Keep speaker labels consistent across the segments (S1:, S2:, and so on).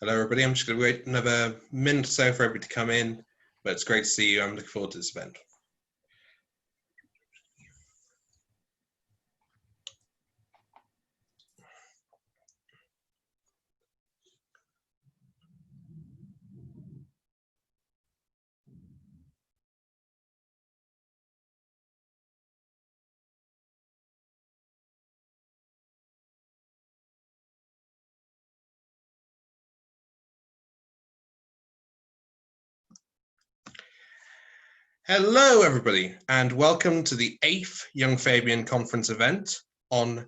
S1: Hello, everybody. I'm just going to wait another minute or so for everybody to come in, but it's great to see you. I'm looking forward to this event. Hello, everybody, and welcome to the 8th Young Fabian Conference event on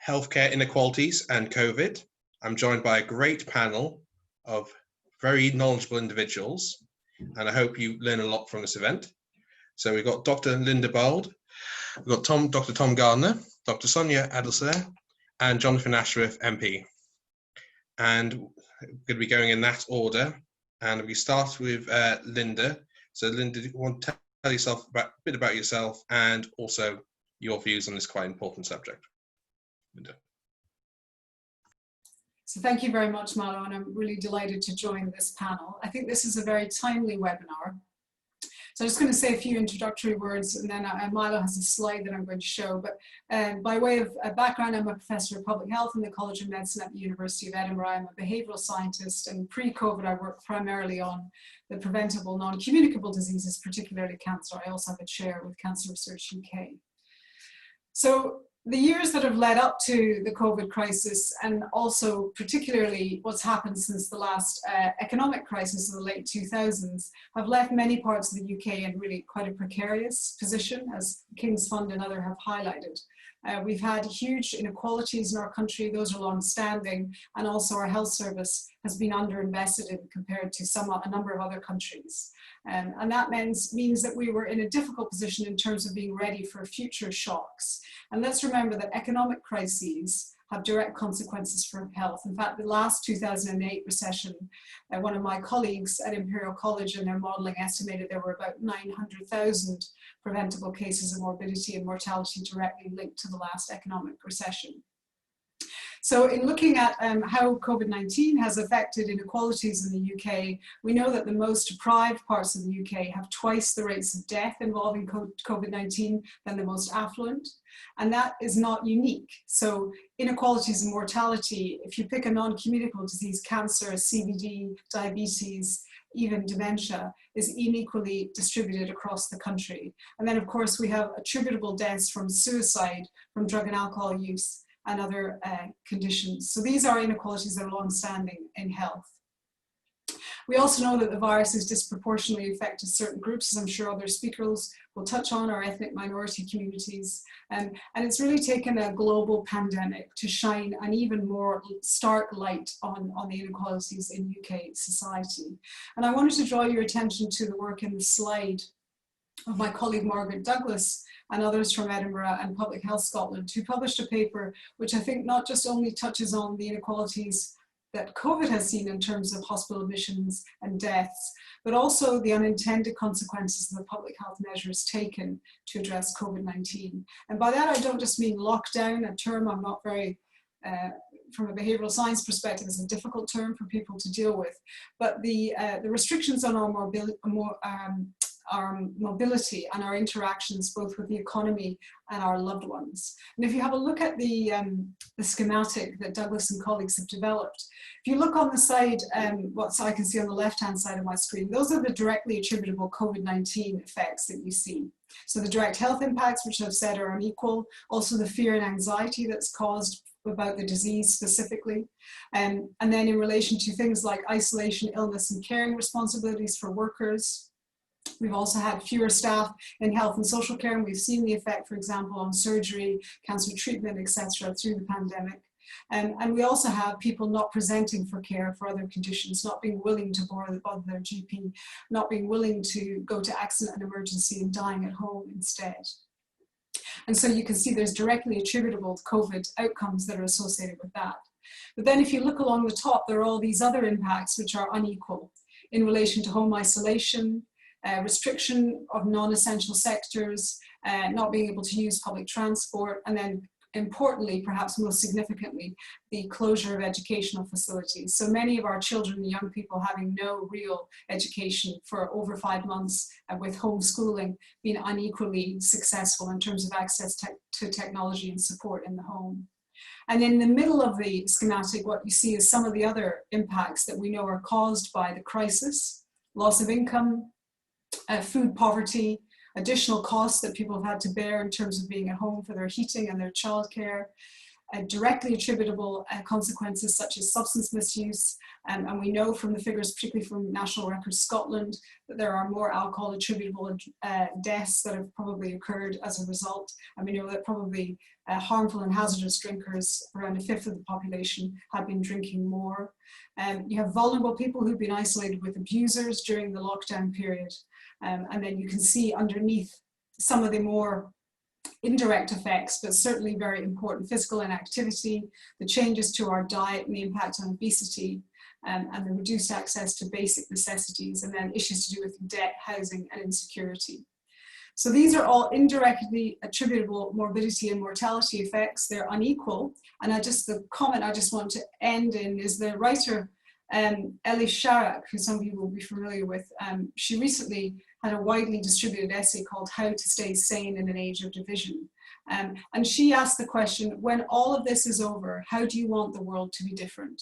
S1: healthcare inequalities and COVID. I'm joined by a great panel of very knowledgeable individuals, and I hope you learn a lot from this event. So we've got Dr. Linda Bauld, we've got Dr. Tom Gardiner, Dr. Sonia Adesara, and Jonathan Ashworth MP. And we're going to be going in that order. And we start with Linda. So Linda, do you want to tell yourself a bit about yourself and also your views on this quite important subject? Linda.
S2: So thank you very much, Milo, and I'm really delighted to join this panel. I think this is a very timely webinar. So I'm just going to say a few introductory words, and then Milo has a slide that I'm going to show. But by way of background, I'm a professor of public health in the College of Medicine at the University of Edinburgh. I'm a behavioural scientist, and pre-COVID I worked primarily on the preventable non-communicable diseases, particularly cancer. I also have a chair with Cancer Research UK. So the years that have led up to the COVID crisis, and also particularly what's happened since the last economic crisis of the late 2000s, have left many parts of the UK in really quite a precarious position, as King's Fund and others have highlighted. We've had huge inequalities in our country. Those are long-standing, and also our health service has been underinvested in compared to a number of other countries. And that means that we were in a difficult position in terms of being ready for future shocks. And let's remember that economic crises have direct consequences for health. In fact, the last 2008 recession, one of my colleagues at Imperial College in their modelling estimated there were about 900,000 preventable cases of morbidity and mortality directly linked to the last economic recession. So in looking at how COVID-19 has affected inequalities in the UK, we know that the most deprived parts of the UK have twice the rates of death involving COVID-19 than the most affluent. And that is not unique. So inequalities in mortality, if you pick a non-communicable disease, cancer, CVD, diabetes, even dementia, is unequally distributed across the country. And then of course we have attributable deaths from suicide, from drug and alcohol use, and other conditions. So these are inequalities that are long-standing in health. We also know that the virus has disproportionately affected certain groups, as I'm sure other speakers will touch on, our ethnic minority communities. And it's really taken a global pandemic to shine an even more stark light on the inequalities in UK society. And I wanted to draw your attention to the work in the slide of my colleague Margaret Douglas and others from Edinburgh and Public Health Scotland, who published a paper which I think not just only touches on the inequalities that COVID has seen in terms of hospital admissions and deaths, but also the unintended consequences of the public health measures taken to address COVID-19. And by that, I don't just mean lockdown, a term I'm not very, from a behavioural science perspective, is a difficult term for people to deal with, but the restrictions on our mobility and our interactions both with the economy and our loved ones. And if you have a look at the schematic that Douglas and colleagues have developed, if you look on the side, what I can see on the left-hand side of my screen, those are the directly attributable COVID-19 effects that you see. So the direct health impacts, which I've said are unequal, also the fear and anxiety that's caused about the disease specifically. And then in relation to things like isolation, illness, and caring responsibilities for workers. We've also had fewer staff in health and social care, and we've seen the effect, for example, on surgery, cancer treatment, etc., through the pandemic. And we also have people not presenting for care for other conditions, not being willing to bother their GP, not being willing to go to accident and emergency and dying at home instead. And so you can see there's directly attributable to COVID outcomes that are associated with that. But then if you look along the top, there are all these other impacts which are unequal in relation to home isolation, restriction of non-essential sectors, not being able to use public transport, and then importantly, perhaps most significantly, the closure of educational facilities. So many of our children and young people having no real education for over 5 months, with homeschooling being unequally successful in terms of access to technology and support in the home. And in the middle of the schematic, what you see is some of the other impacts that we know are caused by the crisis: loss of income, food poverty, additional costs that people have had to bear in terms of being at home for their heating and their childcare, directly attributable consequences such as substance misuse. And we know from the figures, particularly from National Records Scotland, that there are more alcohol attributable deaths that have probably occurred as a result. And we know that probably harmful and hazardous drinkers, around a fifth of the population, have been drinking more. You have vulnerable people who've been isolated with abusers during the lockdown period. And then you can see underneath some of the more indirect effects, but certainly very important: physical inactivity, the changes to our diet and the impact on obesity, and the reduced access to basic necessities, and then issues to do with debt, housing, and insecurity. So these are all indirectly attributable morbidity and mortality effects. They're unequal. And the comment I just want to end in is the writer Ellie Sharrock, who some people will be familiar with. She recently had a widely distributed essay called How to Stay Sane in an Age of Division. And she asked the question, when all of this is over, how do you want the world to be different?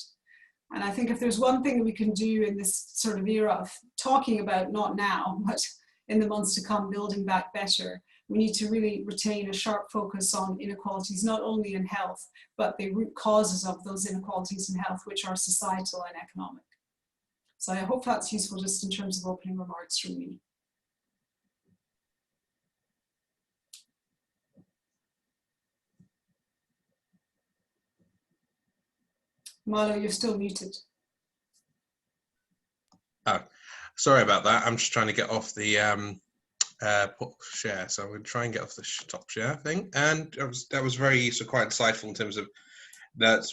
S2: And I think if there's one thing that we can do in this sort of era of talking about, not now, but in the months to come, building back better, we need to really retain a sharp focus on inequalities, not only in health, but the root causes of those inequalities in health, which are societal and economic. So I hope that's useful just in terms of opening remarks from me. Milo, you're still muted.
S1: Oh, sorry about that. I'm just trying to get off the share, so I'm going to try and get off the top share thing. And that was very quite insightful in terms of that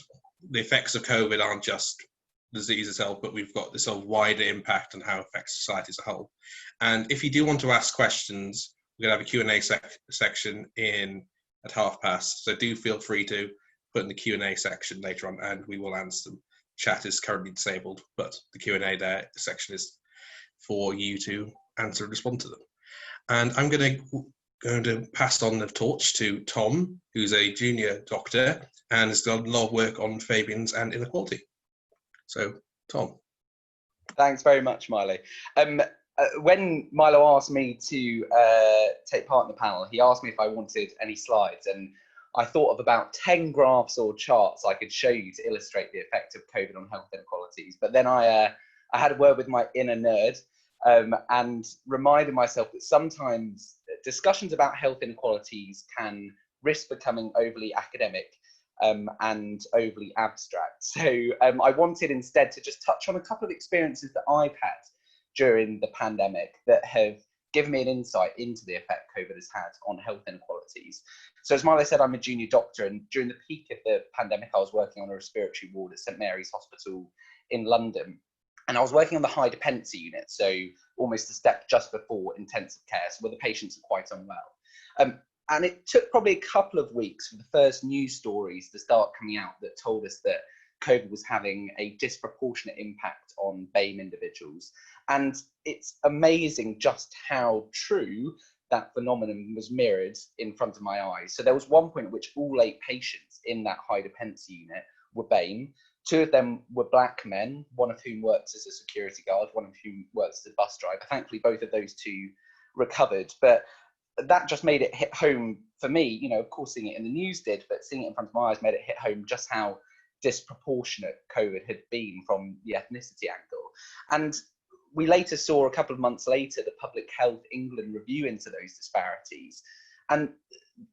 S1: the effects of COVID aren't just the disease itself, but we've got this sort of wider impact on how it affects society as a whole. And if you do want to ask questions, we're going to have a Q&A section at past, so do feel free to put in the Q&A section later on, and we will answer them. Chat is currently disabled, but the Q&A section is for you to answer and respond to them. And I'm going to pass on the torch to Tom, who's a junior doctor and has done a lot of work on Fabians and inequality. So, Tom.
S3: Thanks very much, Milo. When Milo asked me to take part in the panel, he asked me if I wanted any slides, and I thought of about 10 graphs or charts I could show you to illustrate the effect of COVID on health inequalities. But then I had a word with my inner nerd and reminded myself that sometimes discussions about health inequalities can risk becoming overly academic and overly abstract. So I wanted instead to just touch on a couple of experiences that I've had during the pandemic that have given me an insight into the effect COVID has had on health inequalities. So as Milo said, I'm a junior doctor, and during the peak of the pandemic, I was working on a respiratory ward at St Mary's Hospital in London. And I was working on the high dependency unit, so almost a step just before intensive care, so where the patients are quite unwell. And it took probably a couple of weeks for the first news stories to start coming out that told us that COVID was having a disproportionate impact on BAME individuals. And it's amazing just how true that phenomenon was mirrored in front of my eyes. So there was one point at which all 8 patients in that high dependency unit were BAME. 2 of them were black men, one of whom works as a security guard, one of whom works as a bus driver. Thankfully, both of those 2 recovered. But that just made it hit home for me. You know, of course, seeing it in the news did, but seeing it in front of my eyes made it hit home just how disproportionate COVID had been from the ethnicity angle. And we later saw, a couple of months later, the Public Health England review into those disparities. And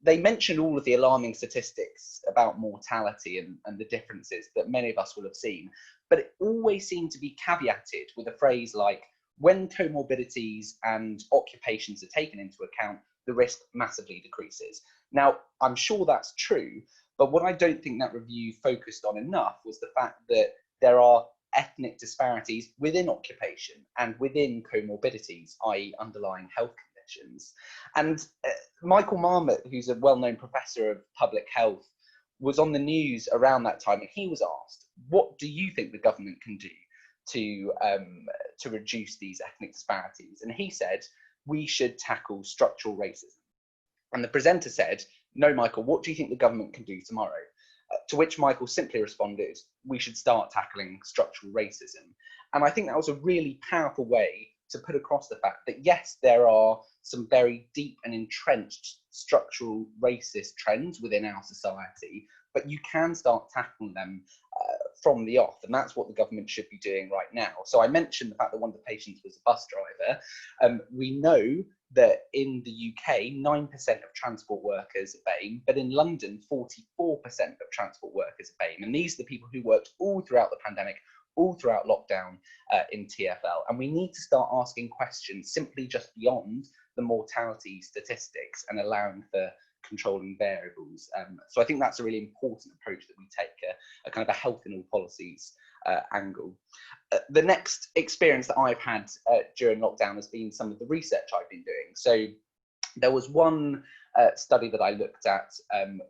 S3: they mentioned all of the alarming statistics about mortality and the differences that many of us will have seen. But it always seemed to be caveated with a phrase like, when comorbidities and occupations are taken into account, the risk massively decreases. Now, I'm sure that's true, but what I don't think that review focused on enough was the fact that there are ethnic disparities within occupation and within comorbidities, i.e. underlying health conditions. And Michael Marmot, who's a well-known professor of public health was on the news around that time, and he was asked, what do you think the government can do to reduce these ethnic disparities? And he said, we should tackle structural racism. And the presenter said, no, Michael, what do you think the government can do tomorrow? To which Michael simply responded, we should start tackling structural racism. And I think that was a really powerful way to put across the fact that, yes, there are some very deep and entrenched structural racist trends within our society, but you can start tackling them from the off, and that's what the government should be doing right now. So I mentioned the fact that one of the patients was a bus driver. We know that in the UK, 9% of transport workers are BAME, but in London, 44% of transport workers are BAME. And these are the people who worked all throughout the pandemic, all throughout lockdown in TfL. And we need to start asking questions simply just beyond the mortality statistics and allowing for controlling variables. So I think that's a really important approach that we take, a kind of a health in all policies angle. The next experience that I've had during lockdown has been some of the research I've been doing. So there was one study that I looked at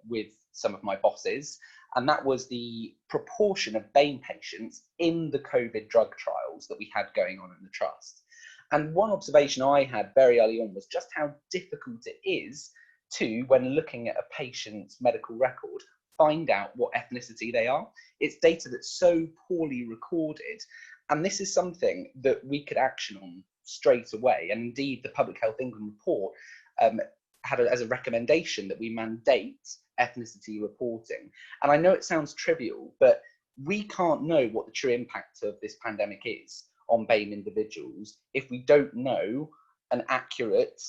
S3: with some of my bosses, and that was the proportion of BAME patients in the COVID drug trials that we had going on in the Trust. And one observation I had very early on was just how difficult it is to, when looking at a patient's medical record, find out what ethnicity they are. It's data that's so poorly recorded, and this is something that we could action on straight away. And indeed, the Public Health England report had as a recommendation that we mandate ethnicity reporting. And I know it sounds trivial, but we can't know what the true impact of this pandemic is on BAME individuals if we don't know an accurate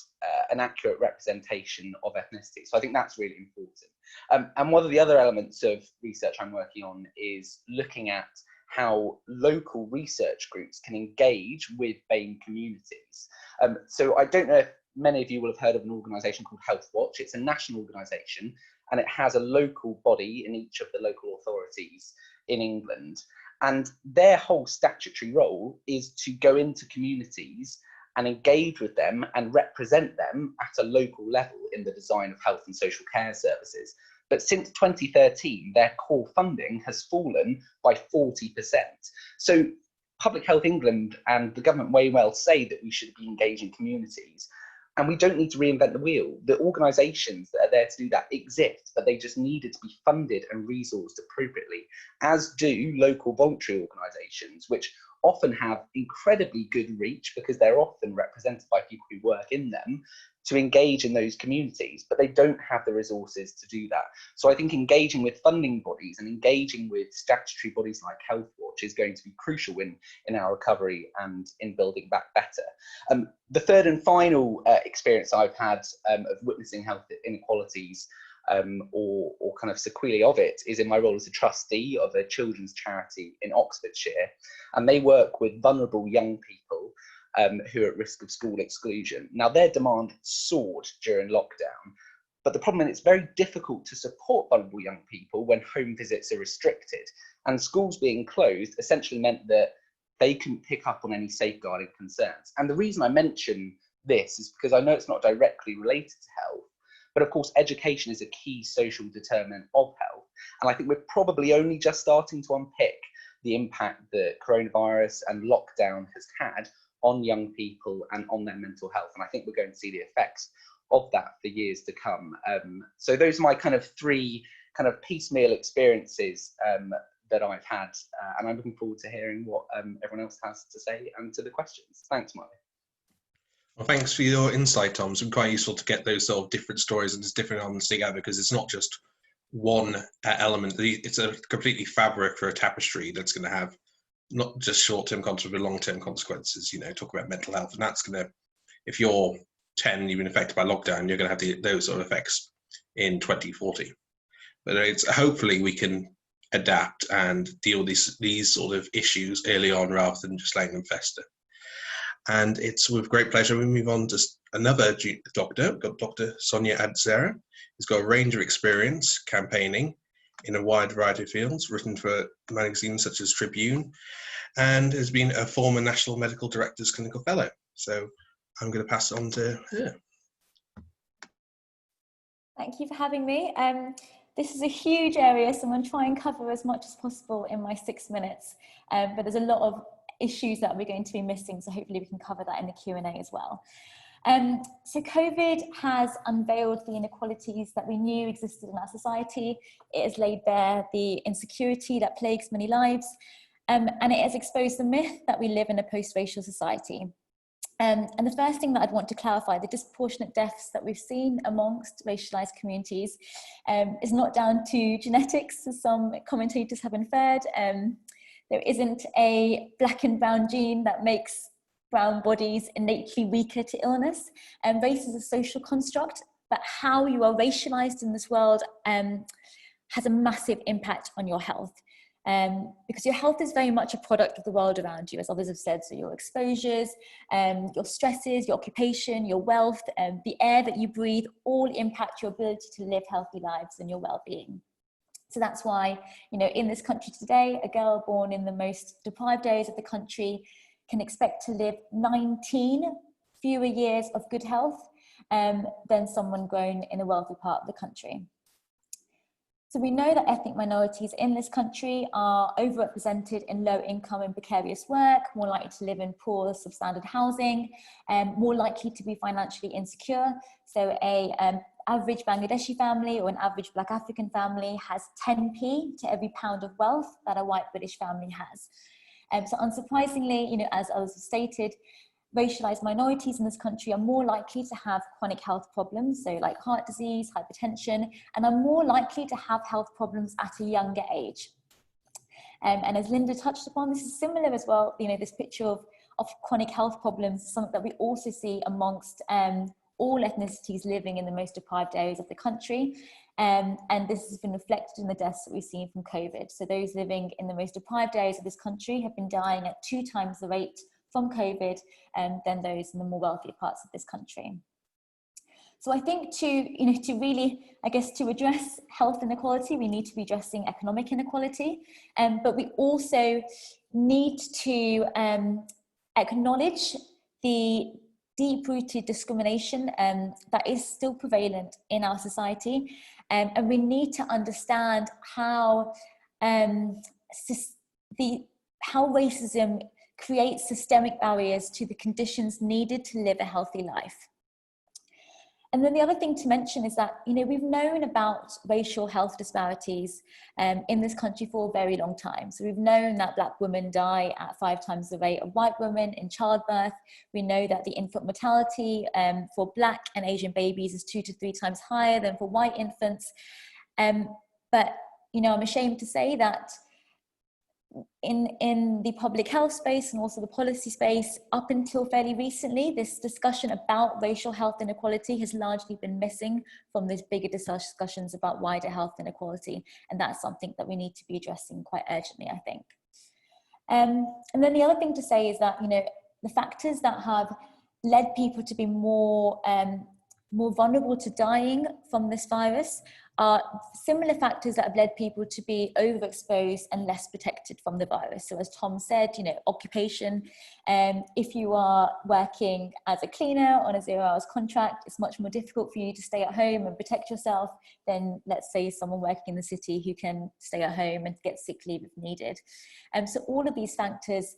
S3: representation of ethnicity. So I think that's really important. And one of the other elements of research I'm working on is looking at how local research groups can engage with BAME communities. So I don't know if many of you will have heard of an organisation called Health Watch. It's a national organisation, and it has a local body in each of the local authorities in England. And their whole statutory role is to go into communities and engage with them and represent them at a local level in the design of health and social care services. But since 2013, their core funding has fallen by 40%. So Public Health England and the government may well say that we should be engaging communities, and we don't need to reinvent the wheel. The organisations that are there to do that exist, but they just needed to be funded and resourced appropriately, as do local voluntary organisations, which often have incredibly good reach because they're often represented by people who work in them, to engage in those communities, but they don't have the resources to do that. So I think engaging with funding bodies and engaging with statutory bodies like Health Watch is going to be crucial in our recovery and in building back better. The third and final experience I've had of witnessing health inequalities or kind of sequelae of it is in my role as a trustee of a children's charity in Oxfordshire, and they work with vulnerable young people who are at risk of school exclusion. Now, their demand soared during lockdown, but the problem is it's very difficult to support vulnerable young people when home visits are restricted, and schools being closed essentially meant that they couldn't pick up on any safeguarding concerns. And the reason I mention this is because I know it's not directly related to health, but of course, education is a key social determinant of health. And I think we're probably only just starting to unpick the impact that coronavirus and lockdown has had on young people and on their mental health. And I think we're going to see the effects of that for years to come. So those are my kind of three kind of piecemeal experiences that I've had. And I'm looking forward to hearing what everyone else has to say and to the questions. Thanks, Milo.
S1: Well, thanks for your insight, Tom. It's been quite useful to get those sort of different stories and just different elements together, because it's not just one element. It's a completely fabric for a tapestry that's going to have not just short-term consequences, but long-term consequences. You know, talk about mental health, and that's going to, if you're 10, you've been affected by lockdown, you're going to have those sort of effects in 2040. But it's hopefully we can adapt and deal with these sort of issues early on rather than just letting them fester. And it's with great pleasure we move on to another doctor. We've got Dr. Sonia Adesara, who's got a range of experience campaigning in a wide variety of fields, written for magazines such as Tribune, and has been a former National Medical Director's Clinical Fellow. So I'm going to pass it on to her.
S4: Thank you for having me. This is a huge area, so I'm going to try and cover as much as possible in my 6 minutes, but there's a lot of issues that we're going to be missing, so hopefully we can cover that in the Q&A as well. So COVID has unveiled the inequalities that we knew existed in our society. It has laid bare the insecurity that plagues many lives, and it has exposed the myth that we live in a post-racial society. And the first thing that I'd want to clarify, the disproportionate deaths that we've seen amongst racialised communities is not down to genetics, as some commentators have inferred. There isn't a black and brown gene that makes brown bodies innately weaker to illness. Race is a social construct, but how you are racialised in this world has a massive impact on your health. Because your health is very much a product of the world around you, as others have said. So your exposures, your stresses, your occupation, your wealth, the air that you breathe, all impact your ability to live healthy lives and your well-being. So that's why, you know, in this country today, a girl born in the most deprived areas of the country can expect to live 19 fewer years of good health than someone grown in a wealthy part of the country. So we know that ethnic minorities in this country are overrepresented in low income and precarious work, more likely to live in poor substandard housing, more likely to be financially insecure. So a average Bangladeshi family or an average Black African family has 10p to every pound of wealth that a white British family has. So unsurprisingly, you know, as others have stated, racialized minorities in this country are more likely to have chronic health problems, so like heart disease, hypertension, and are more likely to have health problems at a younger age. And as Linda touched upon, this is similar as well, you know, this picture of chronic health problems is something that we also see amongst all ethnicities living in the most deprived areas of the country. And this has been reflected in the deaths that we've seen from COVID. So those living in the most deprived areas of this country have been dying at 2 times the rate from COVID than those in the more wealthy parts of this country. So I think to really, I guess, to address health inequality, we need to be addressing economic inequality, but we also need to acknowledge the deep-rooted discrimination that is still prevalent in our society, and we need to understand how racism creates systemic barriers to the conditions needed to live a healthy life. And then the other thing to mention is that, you know, we've known about racial health disparities in this country for a very long time. So we've known that Black women die at 5 times the rate of white women in childbirth. We know that the infant mortality for Black and Asian babies is 2 to 3 times higher than for white infants. But, you know, I'm ashamed to say that in the public health space and also the policy space, up until fairly recently, this discussion about racial health inequality has largely been missing from those bigger discussions about wider health inequality. And that's something that we need to be addressing quite urgently, I think. And then the other thing to say is that, you know, the factors that have led people to be more vulnerable to dying from this virus are similar factors that have led people to be overexposed and less protected from the virus. So as Tom said, you know, occupation, if you are working as a cleaner on a 0 hours contract, it's much more difficult for you to stay at home and protect yourself than, let's say, someone working in the city who can stay at home and get sick leave if needed. So all of these factors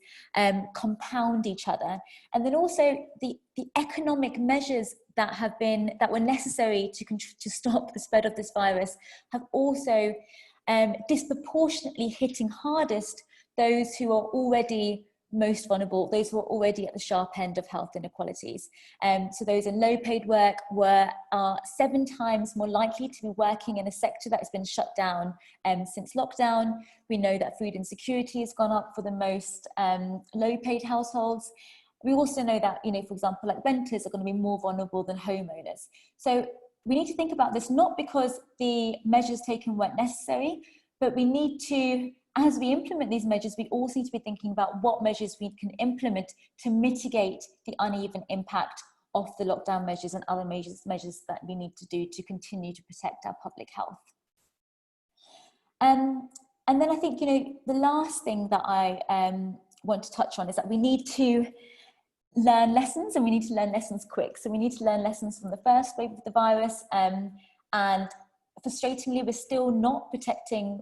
S4: compound each other. And then also the economic measures that were necessary to stop the spread of this virus have also disproportionately hitting hardest those who are already most vulnerable, those who are already at the sharp end of health inequalities. So those in low paid work are 7 times more likely to be working in a sector that has been shut down since lockdown. We know that food insecurity has gone up for the most low paid households. We also know that, you know, for example, like renters are going to be more vulnerable than homeowners. So we need to think about this not because the measures taken weren't necessary, but we need to, as we implement these measures, we also need to be thinking about what measures we can implement to mitigate the uneven impact of the lockdown measures and other measures that we need to do to continue to protect our public health. And then I think, you know, the last thing that I want to touch on is that we need to learn lessons, and we need to learn lessons quick. So we need to learn lessons from the first wave of the virus, and frustratingly, we're still not protecting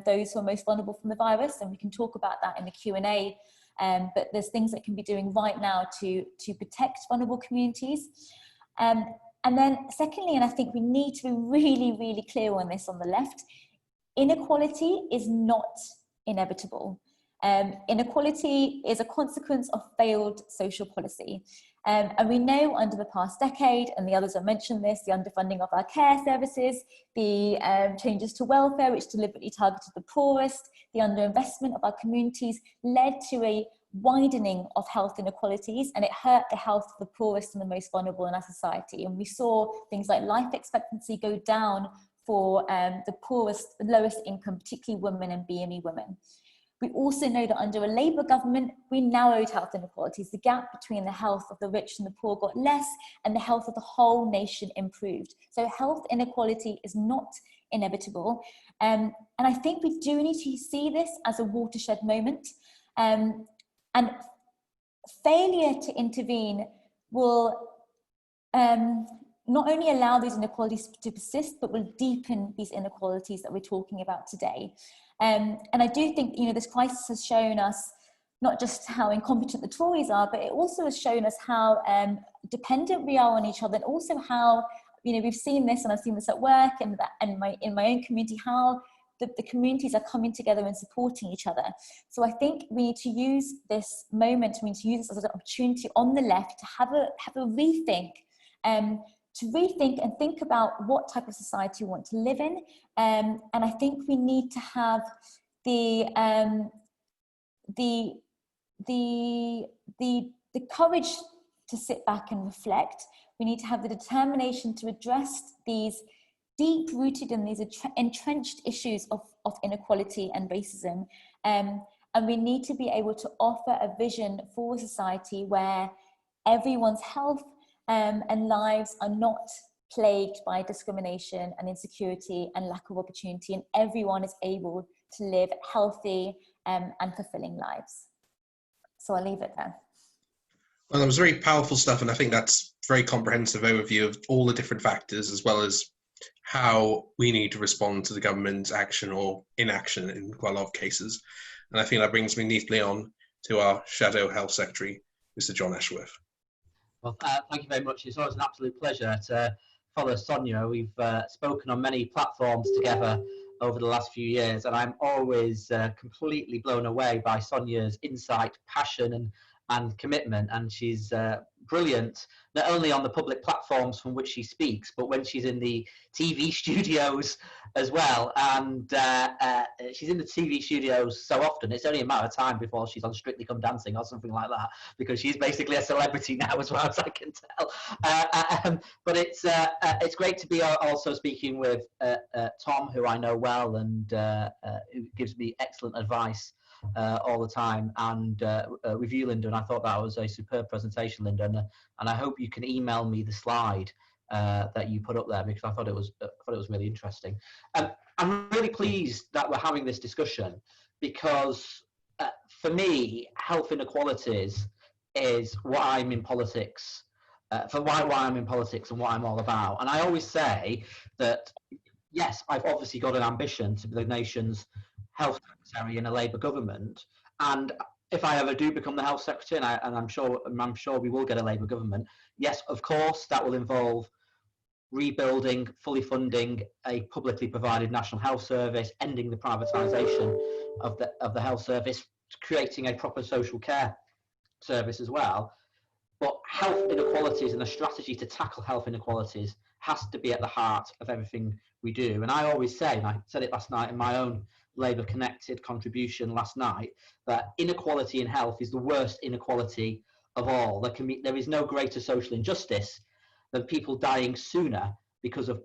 S4: those who are most vulnerable from the virus, and we can talk about that in the Q&A. But there's things that can be doing right now to protect vulnerable communities. And then secondly, and I think we need to be really, really clear on this on the left, inequality is not inevitable. Inequality is a consequence of failed social policy. And we know under the past decade, and the others have mentioned this, the underfunding of our care services, the changes to welfare, which deliberately targeted the poorest, the underinvestment of our communities led to a widening of health inequalities, and it hurt the health of the poorest and the most vulnerable in our society. And we saw things like life expectancy go down for the poorest, lowest income, particularly women and BME women. We also know that under a Labour government, we narrowed health inequalities. The gap between the health of the rich and the poor got less, and the health of the whole nation improved. So health inequality is not inevitable. And I think we do need to see this as a watershed moment. And failure to intervene will not only allow these inequalities to persist, but will deepen these inequalities that we're talking about today. And I do think, this crisis has shown us not just how incompetent the Tories are, but it also has shown us how dependent we are on each other, and also how, we've seen this, and I've seen this at work and in my own community, how the communities are coming together and supporting each other. So I think we need to use this moment, we need to use this as an opportunity on the left to have a rethink, to rethink and think about what type of society we want to live in. And I think we need to have the courage to sit back and reflect. We need to have the determination to address these deep-rooted and these entrenched issues of inequality and racism. And we need to be able to offer a vision for a society where everyone's health and lives are not plagued by discrimination and insecurity and lack of opportunity, and everyone is able to live healthy and fulfilling lives. So I'll leave it there.
S1: Well, that was very powerful stuff, and I think that's a very comprehensive overview of all the different factors, as well as how we need to respond to the government's action or inaction in quite a lot of cases. And I think that brings me neatly on to our Shadow Health Secretary, Mr. John Ashworth.
S5: Well, thank you very much. It's always an absolute pleasure to follow Sonia. We've spoken on many platforms together over the last few years, and I'm always completely blown away by Sonia's insight, passion, and commitment. And she's brilliant, not only on the public platforms from which she speaks, but when she's in the TV studios as well. And she's in the TV studios so often, it's only a matter of time before she's on Strictly Come Dancing or something like that, because she's basically a celebrity now, as well as I can tell. But it's great to be also speaking with Tom, who I know well, and who gives me excellent advice all the time, and with you, Linda. And I thought that was a superb presentation, Linda, and I hope you can email me the slide that you put up there, because I thought it was really interesting. I'm really pleased that we're having this discussion, because for me, health inequalities is what I'm in politics, why I'm in politics and what I'm all about. And I always say that, yes, I've obviously got an ambition to be the nation's health secretary in a Labour government, and if I ever do become the health secretary, and I'm sure we will get a Labour government, yes, of course, that will involve rebuilding, fully funding a publicly provided national health service, ending the privatisation of the health service, creating a proper social care service as well. But health inequalities and a strategy to tackle health inequalities has to be at the heart of everything we do. And I always say, and I said it last night in my own Labour Connected contribution last night, that inequality in health is the worst inequality of all. There is no greater social injustice than people dying sooner because of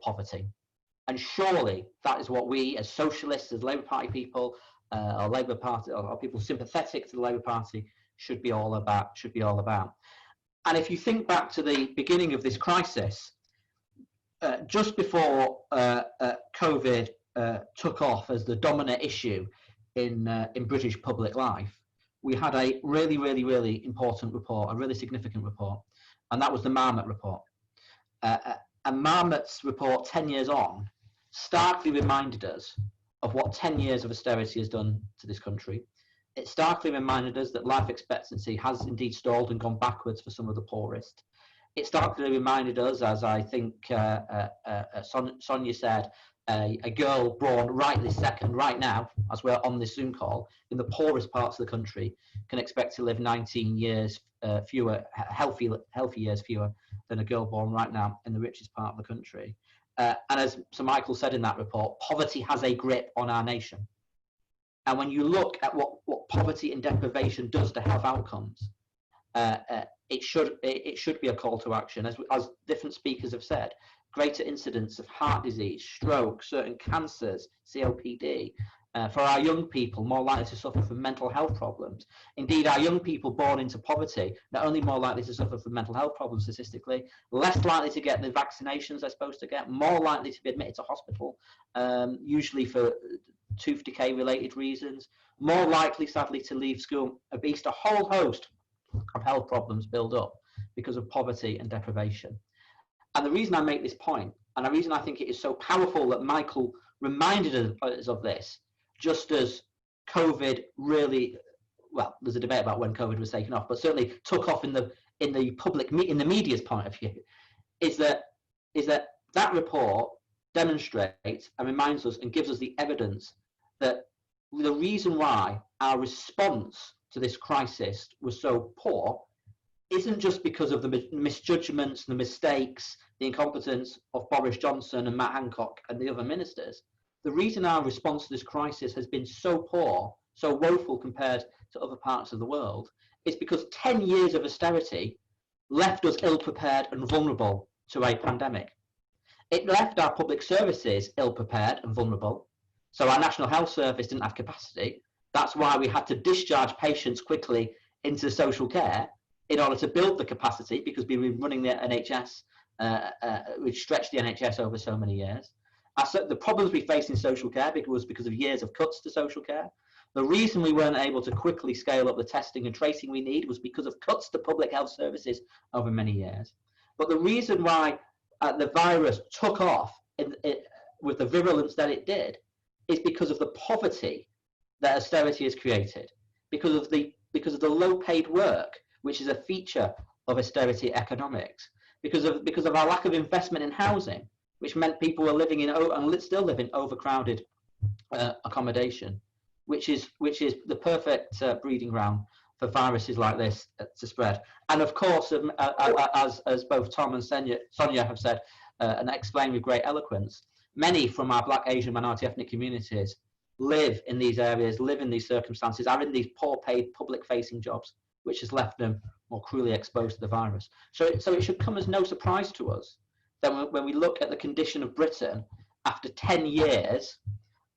S5: poverty. And surely that is what we, as socialists, as Labour Party people, or Labour Party, or people sympathetic to the Labour Party, should be all about. And if you think back to the beginning of this crisis, just before COVID took off as the dominant issue in British public life, we had a really, really, really important report, a really significant report, and that was the Marmot report. And Marmot's report 10 years on starkly reminded us of what 10 years of austerity has done to this country. It starkly reminded us that life expectancy has indeed stalled and gone backwards for some of the poorest. It starkly reminded us, as I think Sonia said, a girl born right this second, right now, as we're on this Zoom call, in the poorest parts of the country, can expect to live 19 years fewer, healthy years fewer than a girl born right now in the richest part of the country. And as Sir Michael said in that report, poverty has a grip on our nation. And when you look at what poverty and deprivation does to health outcomes, it should be a call to action. As different speakers have said, greater incidence of heart disease, stroke, certain cancers, COPD. For our young people, more likely to suffer from mental health problems. Indeed, our young people born into poverty, not only more likely to suffer from mental health problems statistically, less likely to get the vaccinations they're supposed to get, more likely to be admitted to hospital, usually for tooth decay related reasons, more likely, sadly, to leave school, obese, a whole host of health problems build up because of poverty and deprivation. And the reason I make this point, and the reason I think it is so powerful that Michael reminded us of this, just as COVID really, well, there's a debate about when COVID was taken off, but certainly took off in the media's point of view, is that report demonstrates and reminds us and gives us the evidence that the reason why our response to this crisis was so poor isn't just because of the misjudgments, the mistakes, the incompetence of Boris Johnson and Matt Hancock and the other ministers. The reason our response to this crisis has been so poor, so woeful compared to other parts of the world, is because 10 years of austerity left us ill-prepared and vulnerable to a pandemic. It left our public services ill-prepared and vulnerable. So our National Health Service didn't have capacity. That's why we had to discharge patients quickly into social care in order to build the capacity, because we've been running the NHS, we've stretched the NHS over so many years. The problems we faced in social care was because of years of cuts to social care. The reason we weren't able to quickly scale up the testing and tracing we need was because of cuts to public health services over many years. But the reason why the virus took off with the virulence that it did is because of the poverty that austerity has created, because of the low paid work, which is a feature of austerity economics, because of our lack of investment in housing, which meant people were living in and still live in overcrowded accommodation, which is the perfect breeding ground for viruses like this to spread. And of course, as both Tom and Sonia have said and explained with great eloquence, many from our Black, Asian, minority ethnic communities live in these areas, live in these circumstances, are in these poor paid public facing jobs, which has left them more cruelly exposed to the virus. So it should come as no surprise to us that when we look at the condition of Britain after 10 years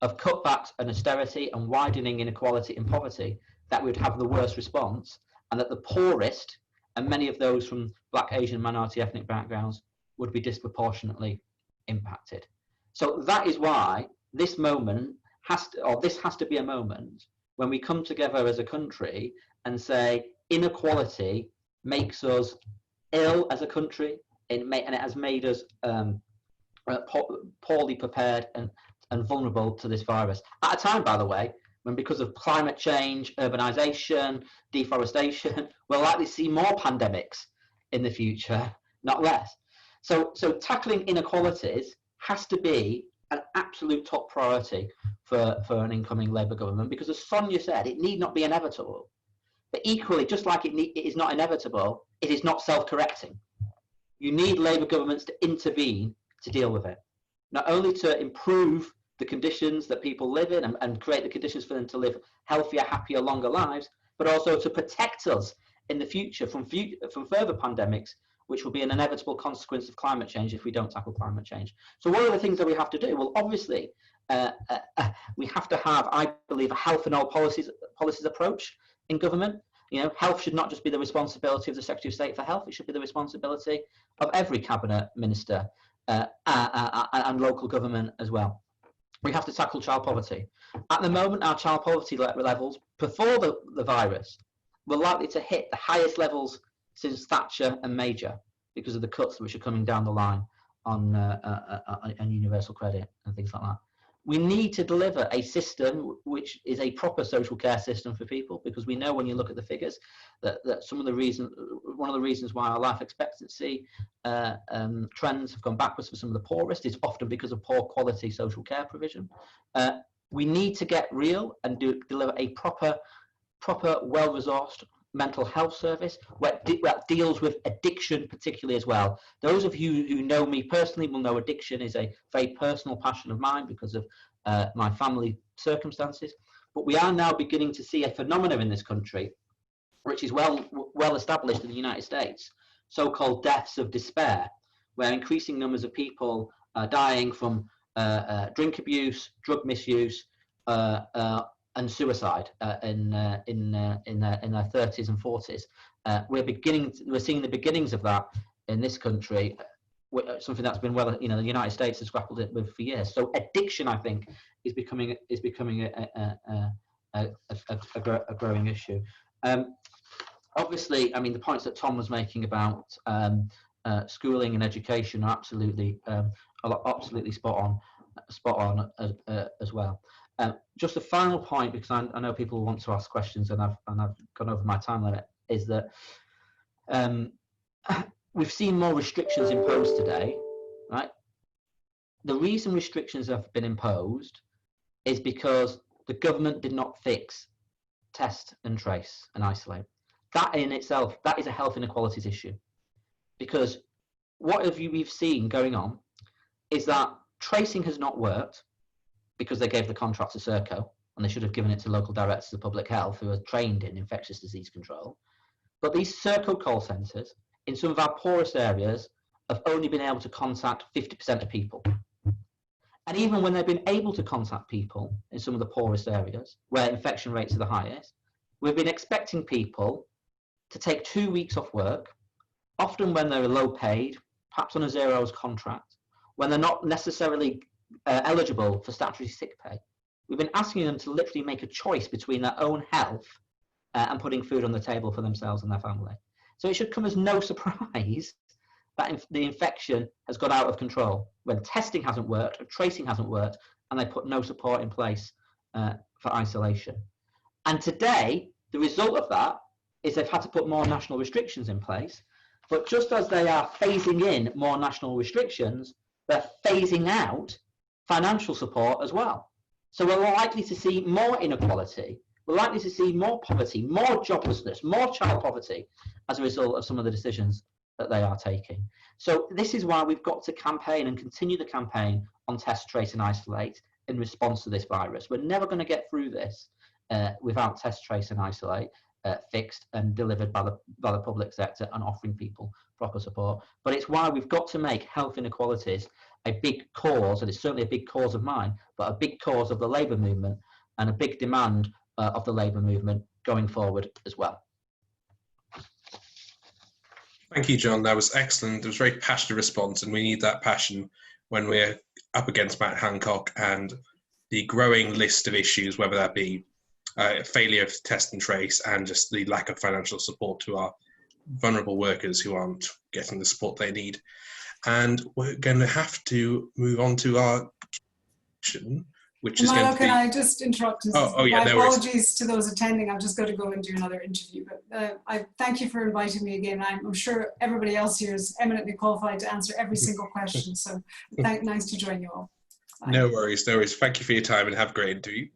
S5: of cutbacks and austerity and widening inequality and poverty, that we would have the worst response, and that the poorest, and many of those from Black, Asian, minority ethnic backgrounds, would be disproportionately impacted. So that is why this moment has to be a moment when we come together as a country and say inequality makes us ill as a country, and it has made us poorly prepared and vulnerable to this virus. At a time, by the way, when because of climate change, urbanization, deforestation, we'll likely see more pandemics in the future, not less. So tackling inequalities has to be an absolute top priority for an incoming Labour government, because as Sonia said, it need not be inevitable. But equally, just like it is not inevitable, it is not self-correcting. You need Labour governments to intervene to deal with it, not only to improve the conditions that people live in and create the conditions for them to live healthier, happier, longer lives, but also to protect us in the future from further pandemics, which will be an inevitable consequence of climate change if we don't tackle climate change. So what are the things that we have to do? Well, obviously, we have to have, I believe, a health and all policies approach in government. You know, health should not just be the responsibility of the Secretary of State for Health, it should be the responsibility of every cabinet minister and local government as well. We have to tackle child poverty. At the moment, our child poverty levels before the virus were likely to hit the highest levels since Thatcher and Major, because of the cuts which are coming down the line universal credit and things like that. We need to deliver a system which is a proper social care system for people, because we know when you look at the figures that one of the reasons why our life expectancy trends have gone backwards for some of the poorest is often because of poor quality social care provision. We need to get real and deliver a proper, well-resourced mental health service that deals with addiction particularly as well. Those of you who know me personally will know addiction is a very personal passion of mine because of my family circumstances. But we are now beginning to see a phenomenon in this country, which is well established in the United States, so-called deaths of despair, where increasing numbers of people are dying from drink abuse, drug misuse, and suicide in their 30s and 40s. We're seeing the beginnings of that in this country, something that's been the United States has grappled with for years. So addiction, I think, is becoming a growing issue. Obviously, I mean, the points that Tom was making about schooling and education are absolutely spot on as well. Just a final point, because I know people want to ask questions, and I've gone over my time limit, is that we've seen more restrictions imposed today, right? The reason restrictions have been imposed is because the government did not fix, test and trace and isolate. That in itself, that is a health inequalities issue, because what we've seen going on is that tracing has not worked, because they gave the contract to Serco, and they should have given it to local directors of public health who are trained in infectious disease control. But these Serco call centres in some of our poorest areas have only been able to contact 50% of people. And even when they've been able to contact people in some of the poorest areas where infection rates are the highest, we've been expecting people to take 2 weeks off work, often when they're low paid, perhaps on a 0 hours contract, when they're not necessarily eligible for statutory sick pay. We've been asking them to literally make a choice between their own health and putting food on the table for themselves and their family. So it should come as no surprise that the infection has got out of control when testing hasn't worked or tracing hasn't worked, and they put no support in place for isolation. And today, the result of that is they've had to put more national restrictions in place. But just as they are phasing in more national restrictions, they're phasing out financial support as well. So we're likely to see more inequality. We're likely to see more poverty, more joblessness, more child poverty as a result of some of the decisions that they are taking. So this is why we've got to campaign and continue the campaign on test, trace and isolate in response to this virus. We're never going to get through this without test, trace and isolate fixed and delivered by the public sector and offering people proper support. But it's why we've got to make health inequalities a big cause, and it's certainly a big cause of mine, but a big cause of the labour movement and a big demand of the labour movement going forward as well.
S1: Thank you, John. That was excellent. It was a very passionate response, and we need that passion when we're up against Matt Hancock and the growing list of issues, whether that be failure to test and trace and just the lack of financial support to our vulnerable workers who aren't getting the support they need. And we're going to have to move on to our question, which is going to be...
S2: Can I just interrupt?
S1: Yeah,
S2: my apologies to those attending. I've just got to go and do another interview. But I thank you for inviting me again. I'm sure everybody else here is eminently qualified to answer every single question. So nice to join you all. Bye.
S1: No worries. Thank you for your time and have a great interview.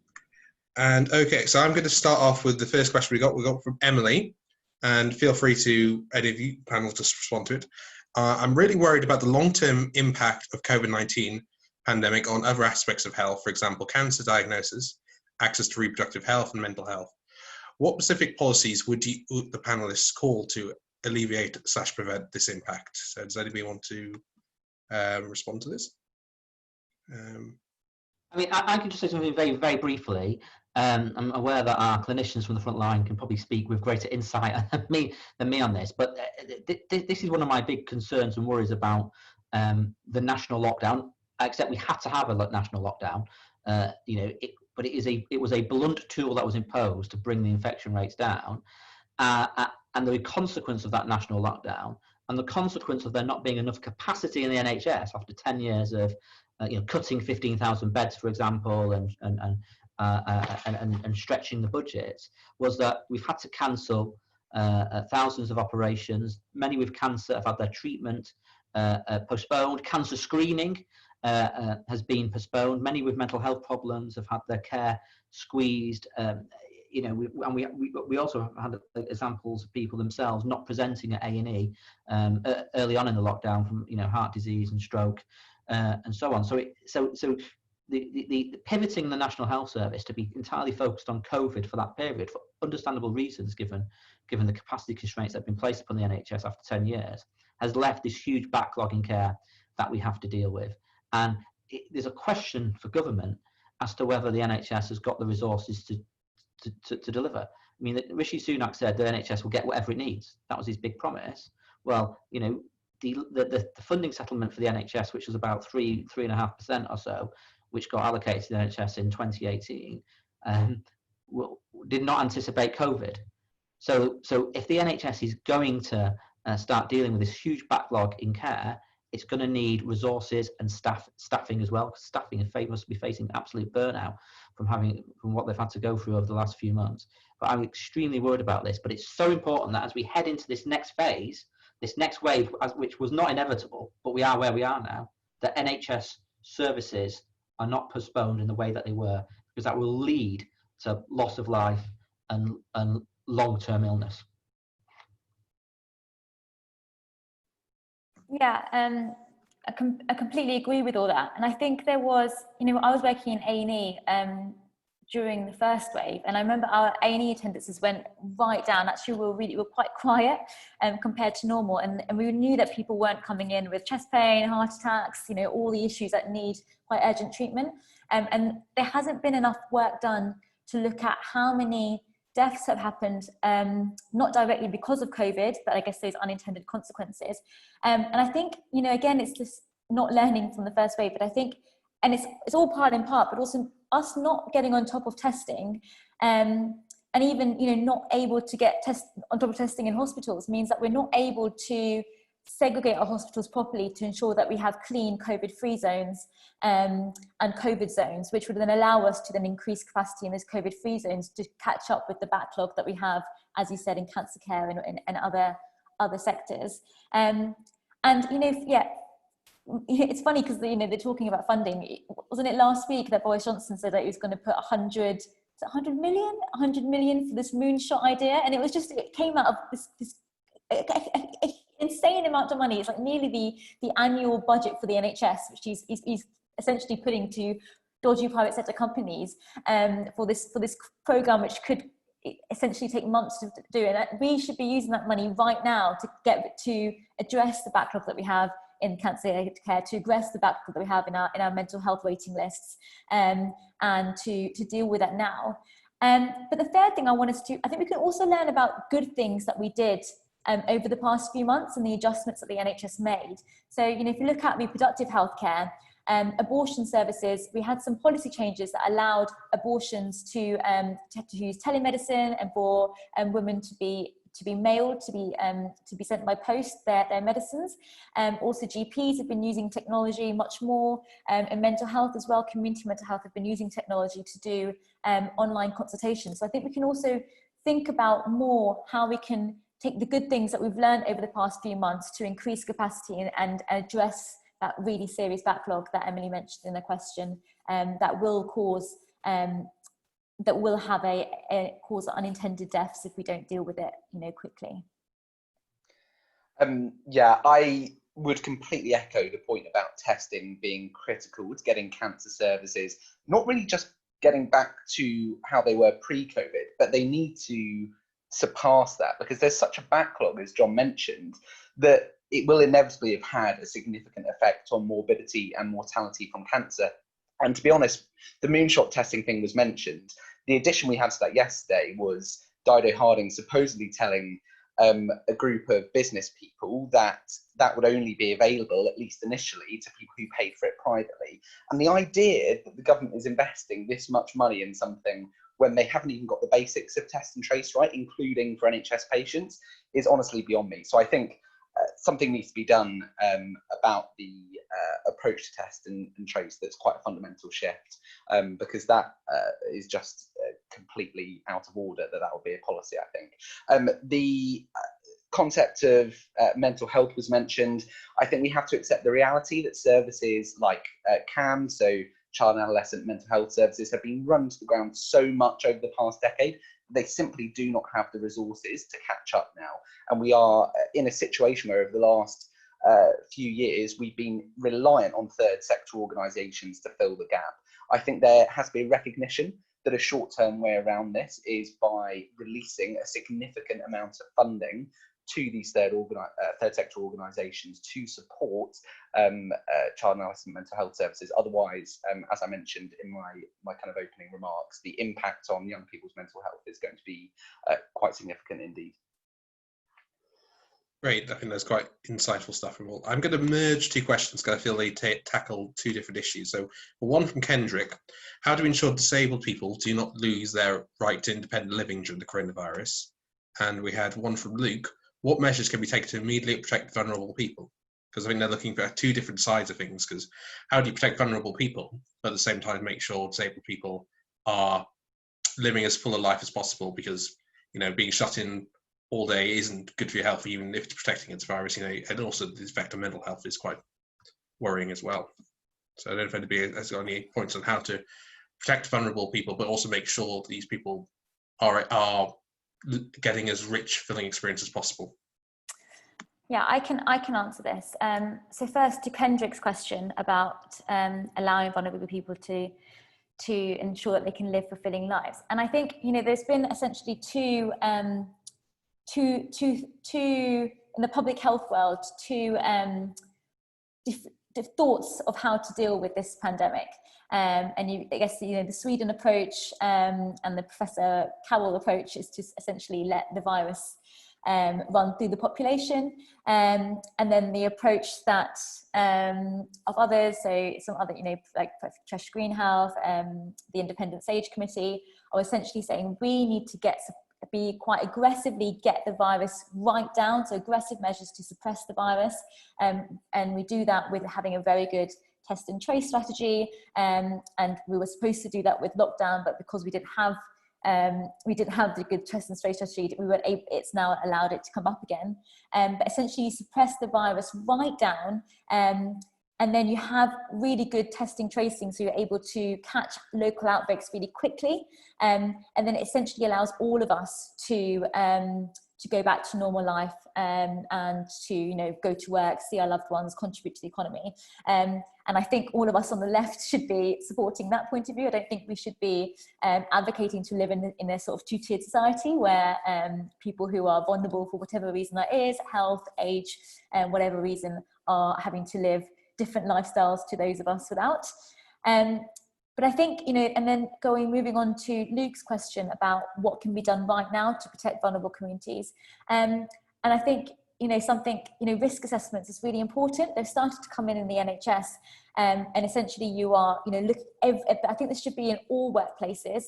S1: And okay, so I'm going to start off with the first question we got from Emily, and feel free to, any of you panel, just respond to it. I'm really worried about the long-term impact of COVID-19 pandemic on other aspects of health, for example, cancer diagnosis, access to reproductive health and mental health. What specific policies would the panelists call to alleviate/prevent this impact? So does anybody want to respond to this?
S5: I mean, I can just say something very, very briefly. I'm aware that our clinicians from the front line can probably speak with greater insight than me on this, but this is one of my big concerns and worries about the national lockdown. Except we had to have a national lockdown, but it was a blunt tool that was imposed to bring the infection rates down, and the consequence of that national lockdown, and the consequence of there not being enough capacity in the NHS after 10 years of cutting 15,000 beds, for example, and stretching the budgets, was that we've had to cancel thousands of operations. Many with cancer have had their treatment postponed. Cancer screening has been postponed. Many with mental health problems have had their care squeezed. We also had examples of people themselves not presenting at A&E early on in the lockdown from heart disease and stroke and so on. So the pivoting the National Health Service to be entirely focused on COVID for that period, for understandable reasons, given the capacity constraints that have been placed upon the NHS after 10 years, has left this huge backlog in care that we have to deal with. And there's a question for government as to whether the NHS has got the resources to deliver. I mean, Rishi Sunak said the NHS will get whatever it needs. That was his big promise. Well, the funding settlement for the NHS, which was about 3.5% or so, which got allocated to the NHS in 2018, did not anticipate COVID. So if the NHS is going to start dealing with this huge backlog in care, it's going to need resources and staffing as well, because staffing must be facing absolute burnout from what they've had to go through over the last few months. But I'm extremely worried about this. But it's so important that as we head into this next phase, this next wave, which was not inevitable, but we are where we are now, that NHS services are not postponed in the way that they were, because that will lead to loss of life and long-term illness.
S4: Yeah, I completely agree with all that. And I think there was, I was working in A&E during the first wave, and I remember our A&E attendances went right down. Actually, we were quite quiet compared to normal, and we knew that people weren't coming in with chest pain, heart attacks, all the issues that need quite urgent treatment. And there hasn't been enough work done to look at how many deaths have happened, not directly because of COVID, but I guess those unintended consequences. And I think, again, it's just not learning from the first wave, but I think, and it's all part in part, but also us not getting on top of testing, and even, not able to get on top of testing in hospitals means that we're not able to segregate our hospitals properly to ensure that we have clean COVID-free zones and COVID zones, which would then allow us to then increase capacity in those COVID-free zones to catch up with the backlog that we have, as you said, in cancer care and other sectors. It's funny because they're talking about funding. Wasn't it last week that Boris Johnson said that he was going to put 100 million for this moonshot idea, and it came out of this insane amount of money. It's like nearly the annual budget for the NHS, which he's essentially putting to dodgy private sector companies for this program, which could essentially take months to do. And we should be using that money right now to address the backlog that we have in cancer care, to address the backlog that we have in our mental health waiting lists, and to deal with that now. But the third thing I want us to, I think we can also learn about good things that we did over the past few months and the adjustments that the NHS made. So, if you look at reproductive health care, abortion services, we had some policy changes that allowed abortions to use telemedicine, and for women to be mailed, to be sent by post their medicines. Also, GPs have been using technology much more, and mental health as well. Community mental health have been using technology to do online consultations. So I think we can also think about more how we can take the good things that we've learned over the past few months to increase capacity and address that really serious backlog that Emily mentioned in the question, that will cause cause unintended deaths if we don't deal with it, quickly.
S3: I would completely echo the point about testing being critical to getting cancer services, not really just getting back to how they were pre-COVID, but they need to surpass that, because there's such a backlog, as John mentioned, that it will inevitably have had a significant effect on morbidity and mortality from cancer. And to be honest, the moonshot testing thing was mentioned. The addition we had to that yesterday was Dido Harding supposedly telling a group of business people that would only be available, at least initially, to people who paid for it privately. And the idea that the government is investing this much money in something when they haven't even got the basics of test and trace right, including for NHS patients, is honestly beyond me. So I think something needs to be done about the approach to test and trace. That's quite a fundamental shift, because that is just completely out of order. That would be a policy, I think. The concept of mental health was mentioned. I think we have to accept the reality that services like CAM, so child and adolescent mental health services, have been run to the ground so much over the past decade. They simply do not have the resources to catch up now. And we are in a situation where over the last few years, we've been reliant on third sector organisations to fill the gap. I think there has to be a recognition that a short-term way around this is by releasing a significant amount of funding to these third sector organisations to support child and adolescent mental health services. Otherwise, as I mentioned in my kind of opening remarks, the impact on young people's mental health is going to be quite significant indeed.
S1: Great, I think that's quite insightful stuff. I'm going to merge two questions because I feel they tackle two different issues. So one from Kendrick: how do we ensure disabled people do not lose their right to independent living during the coronavirus? And we had one from Luke: what measures can be taken to immediately protect vulnerable people? Because I think they're looking for two different sides of things, because how do you protect vulnerable people, but at the same time make sure disabled people are living as full a life as possible? Because, you know, being shut in all day isn't good for your health, even if it's protecting against virus, you know, and also the effect on mental health is quite worrying as well. So I don't know if anybody has got any points on how to protect vulnerable people, but also make sure these people are getting as rich filling experience as possible.
S4: Yeah, I can answer this. So first, to Kendrick's question about allowing vulnerable people to ensure that they can live fulfilling lives. And I think, you know, there's been essentially two in the public health world, two thoughts of how to deal with this pandemic. And I guess, you know, the Sweden approach and the Professor Cowell approach is to essentially let the virus run through the population, and then the approach that of others, so some other, you know, like Trish Greenhalgh, the Independent SAGE Committee, are essentially saying we need to be quite aggressively get the virus right down, so aggressive measures to suppress the virus, and we do that with having a very good test and trace strategy, and we were supposed to do that with lockdown, but because we didn't have the good test and trace strategy, it's now allowed it to come up again, but essentially you suppress the virus right down, and then you have really good testing tracing, so you're able to catch local outbreaks really quickly, and then it essentially allows all of us to go back to normal life, and to, you know, go to work, see our loved ones, contribute to the economy. And I think all of us on the left should be supporting that point of view. I don't think we should be advocating to live in a sort of two-tiered society where people who are vulnerable for whatever reason that is, health, age, and whatever reason, are having to live different lifestyles to those of us without. But I think, you know, and then moving on to Luke's question about what can be done right now to protect vulnerable communities. And I think, you know, risk assessments is really important. They've started to come in the NHS, and essentially you are, you know, I think this should be in all workplaces.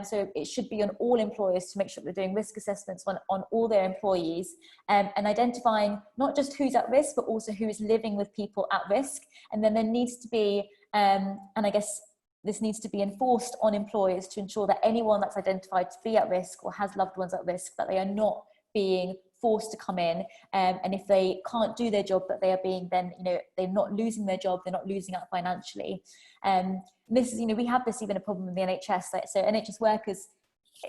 S4: So it should be on all employers to make sure they're doing risk assessments on all their employees, and identifying not just who's at risk, but also who is living with people at risk. And then there needs to be, and I guess this needs to be enforced on employers to ensure that anyone that's identified to be at risk or has loved ones at risk, that they are not being forced to come in, and if they can't do their job, that they are being then, you know, they're not losing their job, they're not losing out financially. This is, you know, we have this even a problem in the NHS. So NHS workers,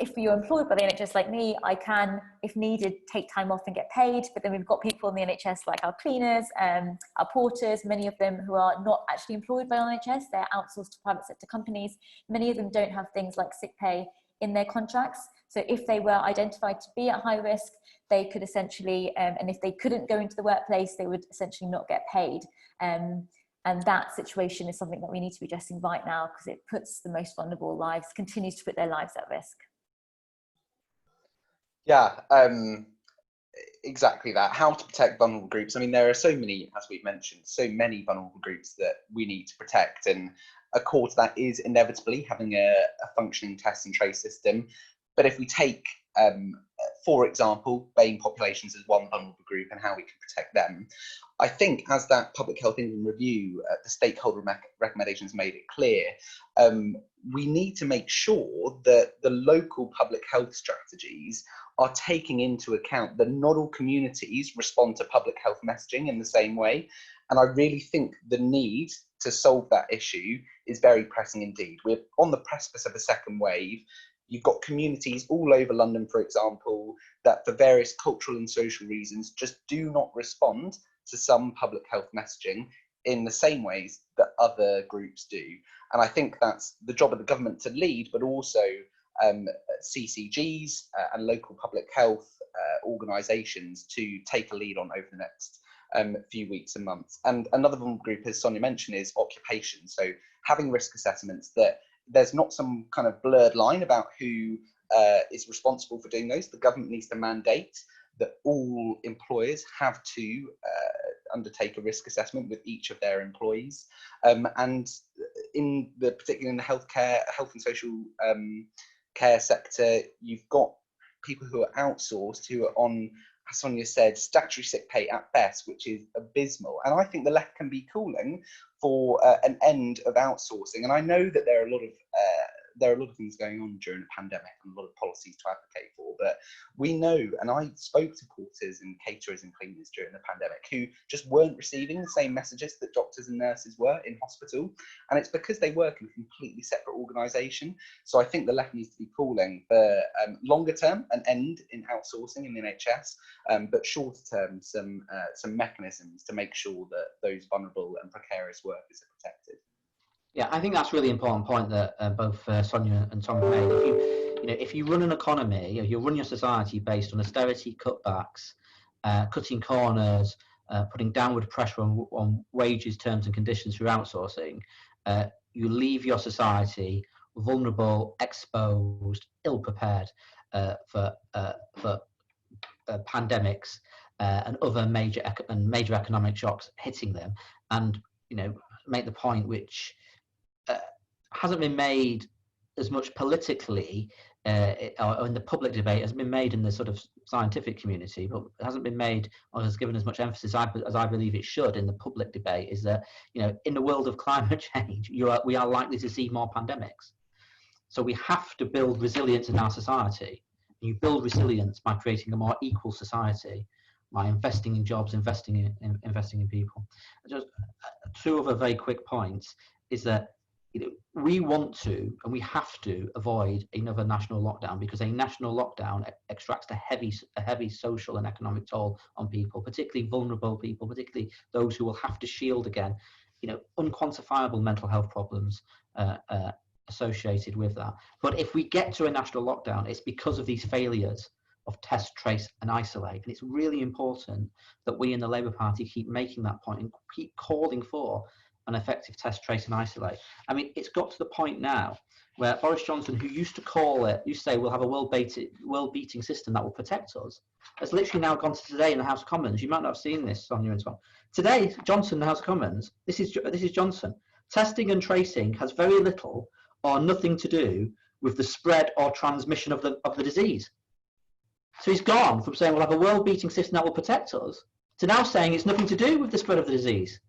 S4: if you're employed by the NHS like me, I can, if needed, take time off and get paid. But then we've got people in the NHS like our cleaners, our porters, many of them who are not actually employed by NHS, they're outsourced to private sector companies. Many of them don't have things like sick pay in their contracts. So if they were identified to be at high risk, they could essentially, and if they couldn't go into the workplace, they would essentially not get paid. And that situation is something that we need to be addressing right now, because it puts the most vulnerable lives, continues to put their lives at risk.
S3: Yeah, exactly that. How to protect vulnerable groups. I mean, there are so many, as we've mentioned, so many vulnerable groups that we need to protect. And a core to that is inevitably having a functioning test and trace system. But if we take for example, BAME populations as one vulnerable group and how we can protect them. I think as that Public Health England review, the stakeholder recommendations made it clear, we need to make sure that the local public health strategies are taking into account that not all communities respond to public health messaging in the same way. And I really think the need to solve that issue is very pressing indeed. We're on the precipice of a second wave. You've got communities all over London, for example, that for various cultural and social reasons just do not respond to some public health messaging in the same ways that other groups do. And I think that's the job of the government to lead, but also CCGs and local public health organisations to take a lead on over the next few weeks and months. And another vulnerable group, as Sonia mentioned, is occupation. So having risk assessments that there's not some kind of blurred line about who is responsible for doing those. The government needs to mandate that all employers have to undertake a risk assessment with each of their employees. And particularly in the health and social care sector, you've got people who are outsourced, who are on, as Sonia said, statutory sick pay at best, which is abysmal. And I think the left can be calling for an end of outsourcing. And I know that there are a lot of things going on during a pandemic and a lot of policies to advocate for, but we know, and I spoke to porters and caterers and cleaners during the pandemic who just weren't receiving the same messages that doctors and nurses were in hospital, and it's because they work in a completely separate organisation. So I think the left needs to be calling for longer term an end in outsourcing in the NHS, but shorter term some mechanisms to make sure that those vulnerable and precarious workers are protected.
S5: Yeah, I think that's a really important point that both Sonia and Tom made. If you run an economy, or you run your society based on austerity cutbacks, cutting corners, putting downward pressure on wages, terms and conditions through outsourcing, you leave your society vulnerable, exposed, ill-prepared for pandemics and other major economic shocks hitting them. And make the point which hasn't been made as much politically or in the public debate, has been made in the sort of scientific community, but hasn't been made or has given as much emphasis as I believe it should in the public debate, is that in the world of climate change, we are likely to see more pandemics. So we have to build resilience in our society. You build resilience by creating a more equal society, by investing in jobs, investing in people. Just two other very quick points is that we want to and we have to avoid another national lockdown, because a national lockdown extracts a heavy social and economic toll on people, particularly vulnerable people, particularly those who will have to shield again, unquantifiable mental health problems associated with that. But if we get to a national lockdown, it's because of these failures of test, trace and isolate. And it's really important that we in the Labour Party keep making that point and keep calling for an effective test, trace and isolate. I mean, it's got to the point now where Boris Johnson, who used to say we'll have a world-beating system that will protect us, has literally now gone to today in the House of Commons. You might not have seen this, Sonia and Tom. Today, Johnson in the House of Commons, this is Johnson. Testing and tracing has very little or nothing to do with the spread or transmission of the disease. So he's gone from saying we'll have a world-beating system that will protect us to now saying it's nothing to do with the spread of the disease,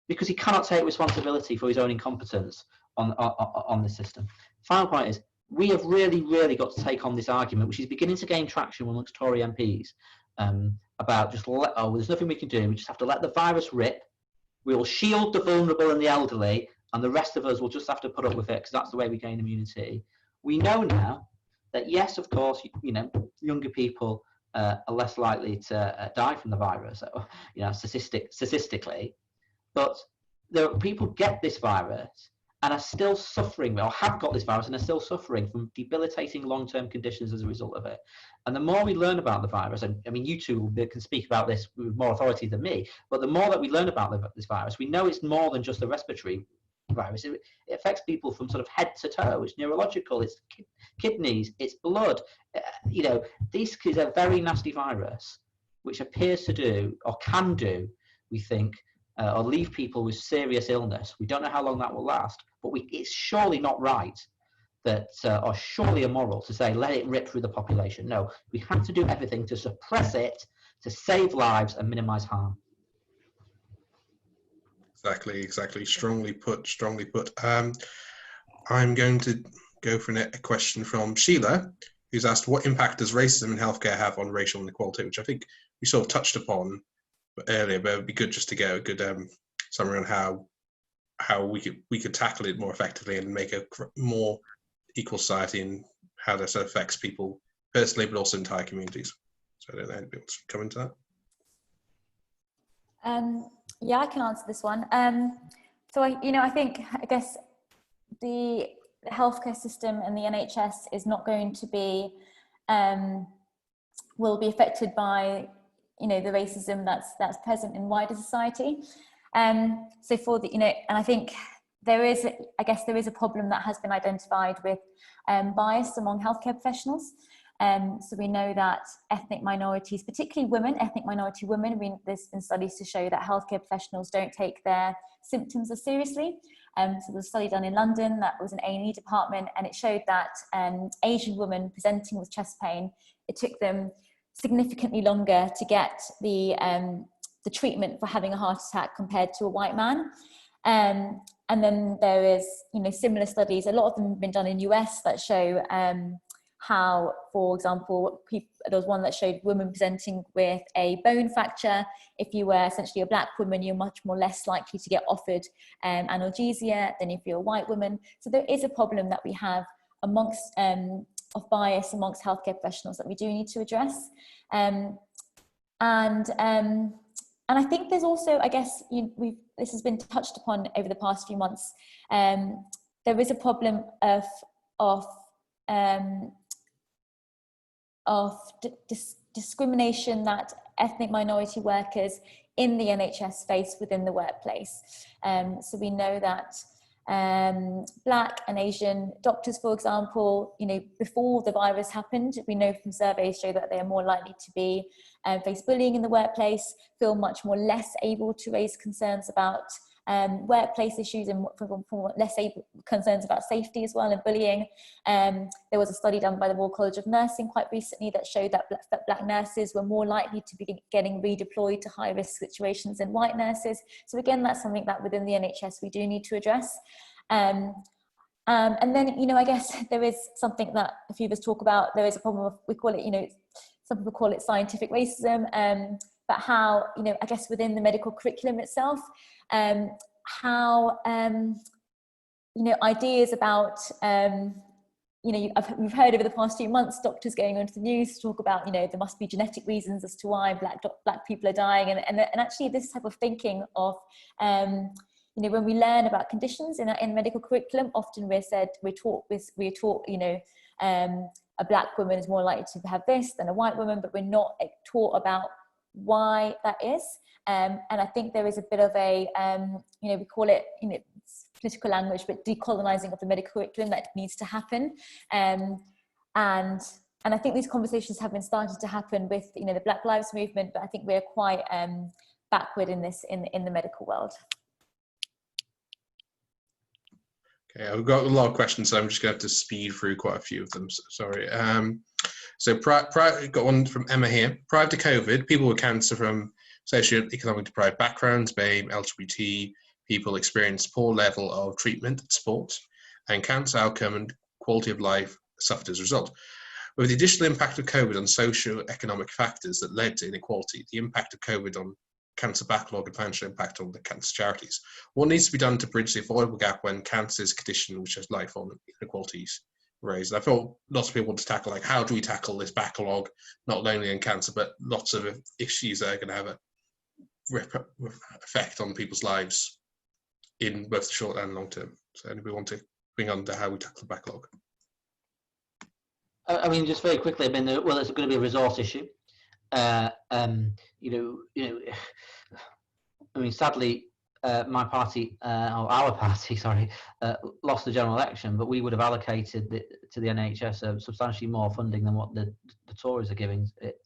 S5: because he cannot take responsibility for his own incompetence on the system. Final point is, we have really got to take on this argument, which is beginning to gain traction amongst Tory MPs, about there's nothing we can do, we just have to let the virus rip, we will shield the vulnerable and the elderly, and the rest of us will just have to put up with it, because that's the way we gain immunity. We know now that, yes, of course, younger people are less likely to die from the virus, statistically, but people get this virus and are still suffering, or have got this virus and are still suffering from debilitating long-term conditions as a result of it. And the more we learn about the virus, and I mean, you two can speak about this with more authority than me, but the more that we learn about this virus, we know it's more than just a respiratory virus. It affects people from sort of head to toe. It's neurological, it's kidneys, it's blood. This is a very nasty virus, which appears to do, or can do, we think, or leave people with serious illness. We don't know how long that will last, but it's surely not right that are surely immoral to say, let it rip through the population. No, we have to do everything to suppress it, to save lives and minimize harm.
S1: Exactly. Strongly put. I'm going to go for a question from Sheila, who's asked, what impact does racism in healthcare have on racial inequality? Which I think we sort of touched upon earlier, but it'd be good just to get a good summary on how we could tackle it more effectively and make a more equal society, and how this affects people personally, but also entire communities. So I don't know if anybody wants to come into that.
S4: Yeah, I can answer this one. So I guess the healthcare system and the NHS is not going to be, will be affected by, the racism that's present in wider society. So for the, and I think there is a problem that has been identified with bias among healthcare professionals. So we know that ethnic minorities, particularly women, ethnic minority women, there's been studies to show that healthcare professionals don't take their symptoms as seriously. So there was a study done in London that was an A&E department, and it showed that Asian women presenting with chest pain, it took them significantly longer to get the treatment for having a heart attack compared to a white man. And then there is, similar studies, a lot of them have been done in US that show how, for example, there was one that showed women presenting with a bone fracture. If you were essentially a black woman, you're much less likely to get offered analgesia than if you're a white woman. So there is a problem that we have amongst of bias amongst healthcare professionals that we do need to address. And I think there's also, I guess, this has been touched upon over the past few months. There is a problem of discrimination that ethnic minority workers in the NHS face within the workplace. So we know that Black and Asian doctors, for example, before the virus happened, we know from surveys show that they are more likely to be face bullying in the workplace, feel much less able to raise concerns about workplace issues, and less concerns about safety as well, and bullying. There was a study done by the Royal College of Nursing quite recently that showed that black nurses were more likely to be getting redeployed to high-risk situations than white nurses. So again, that's something that within the NHS we do need to address. And then, I guess there is something that a few of us talk about. There is a problem of, we call it, some people call it scientific racism, but how, I guess within the medical curriculum itself, how, ideas about, we've heard over the past few months, doctors going onto the news to talk about, there must be genetic reasons as to why black people are dying. And actually this type of thinking of, when we learn about conditions in medical curriculum, often we're taught, a black woman is more likely to have this than a white woman, but we're not taught about why that is. And I think there is a bit of a, we call it, political language, but decolonizing of the medical curriculum that needs to happen. And I think these conversations have been starting to happen with, the Black Lives Movement, but I think we're quite backward in this, in the medical world.
S1: Okay, I've got a lot of questions, so I'm just going to have to speed through quite a few of them. So, sorry. So got one from Emma here. Prior to COVID, people with cancer from socioeconomically deprived backgrounds, BAME, LGBT people experienced poor level of treatment and support, and cancer outcome and quality of life suffered as a result. With the additional impact of COVID on socio-economic factors that led to inequality, the impact of COVID on cancer backlog and financial impact on the cancer charities. What needs to be done to bridge the avoidable gap when cancer is a condition which has lifelong inequalities raised? I thought lots of people want to tackle, like, how do we tackle this backlog, not only in cancer, but lots of issues that are going to have a effect on people's lives in both the short and long term. So anybody want to bring on to how we tackle the backlog?
S5: I mean, just very quickly, well, it's going to be a resource issue. Sadly, my party, or our party, sorry, lost the general election, but we would have allocated to the NHS substantially more funding than what the Tories are giving it.